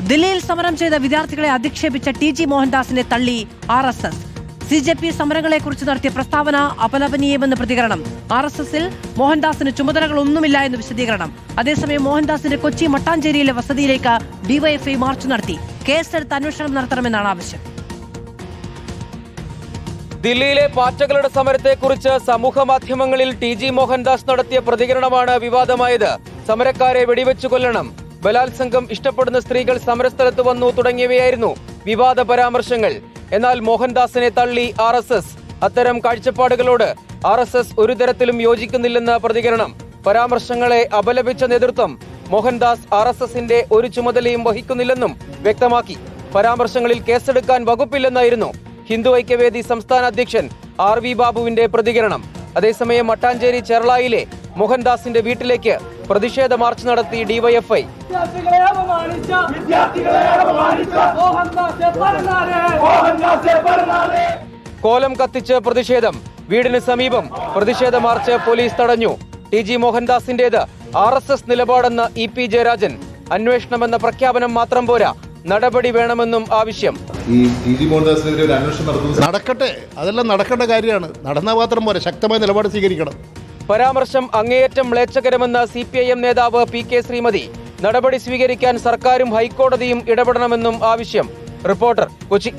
ദില്ലിയിൽ സമരം ചെയ്ത വിദ്യാർത്ഥികളെ അധിക്ഷേപിച്ച ടി.ജി. മോഹൻദാസിനെ തള്ളി RSS. CJP സമരങ്ങളെക്കുറിച്ച് നടത്തിയ പ്രസ്താവന അപലപനീയമെന്ന് പ്രതികരണം. RSSൽ മോഹൻദാസിന് ചുമതലകളൊന്നുമില്ല എന്ന് വിശദീകരണം. അതേസമയം മോഹൻദാസിന്റെ കൊച്ചി മട്ടാഞ്ചേരിയിലെ വസതിയിലേക്ക് DYFI മാർച്ച് നടത്തി. കേസെടുത്ത് അന്വേഷണം നടത്തണമെന്നാണ് ആവശ്യം. ദില്ലിയിലെ പാറ്റകളുടെ സമരത്തെക്കുറിച്ച് സമൂഹ മാധ്യമങ്ങളിൽ ടി.ജി. മോഹൻദാസ് നടത്തിയ പ്രതികരണമാണ് വിവാദമായത്. സമരക്കാരെ വെടിവെച്ചു കൊല്ലണം, ബലാത്സംഗം ഇഷ്ടപ്പെടുന്ന സ്ത്രീകൾ സമരസ്ഥലത്ത് വന്നു തുടങ്ങിയവയായിരുന്നു വിവാദ പരാമർശങ്ങൾ. എന്നാൽ മോഹൻദാസിനെ തള്ളി RSS. അത്തരം കാഴ്ചപ്പാടുകളോട് RSS ഒരു തരത്തിലും യോജിക്കുന്നില്ലെന്ന് പ്രതികരണം. പരാമർശങ്ങളെ അപലപിച്ച നേതൃത്വം മോഹൻദാസ് RSSന്റെ ഒരു ചുമതലയും വഹിക്കുന്നില്ലെന്നും വ്യക്തമാക്കി. പരാമർശങ്ങളിൽ കേസെടുക്കാൻ വകുപ്പില്ലെന്നായിരുന്നു ഹിന്ദു ഐക്യവേദി സംസ്ഥാന അധ്യക്ഷൻ RV ബാബുവിന്റെ പ്രതികരണം. അതേസമയം മട്ടാഞ്ചേരി ചെർളായിലെ മോഹൻദാസിന്റെ വീട്ടിലേക്ക് പ്രതിഷേധ മാർച്ച് നടത്തി DYFI. കോലം കത്തിച്ച് പ്രതിഷേധം. വീടിന് സമീപം പ്രതിഷേധ മാർച്ച് പോലീസ് തടഞ്ഞു. ടി.ജി. മോഹൻദാസിന്റേത് RSS നിലപാടെന്ന് EP ജയരാജൻ. അന്വേഷണമെന്ന പ്രഖ്യാപനം മാത്രം പോരാ, നടപടി വേണമെന്നും ആവശ്യം. ഈ ടി.ജി. മോഹൻദാസിനെതിരെ ഒരു അന്വേഷണം നടത്തുന്നത് നടക്കട്ടെ, അതെല്ലാം നടക്കേണ്ട കാര്യമാണ്. നടന്നാൽ മാത്രം പോരാ, ശക്തമായ നിലപാട് സ്വീകരിക്കണം. പരാമർശം അങ്ങേയറ്റം മ്ലേച്ഛകരമെന്ന CPIM നേതാവ് PK ശ്രീമതി. നടപടി സ്വീകരിക്കാൻ സർക്കാരും ഹൈക്കോടതിയും ഇടപെടണമെന്നും ആവശ്യം. റിപ്പോർട്ടർ, കൊച്ചി.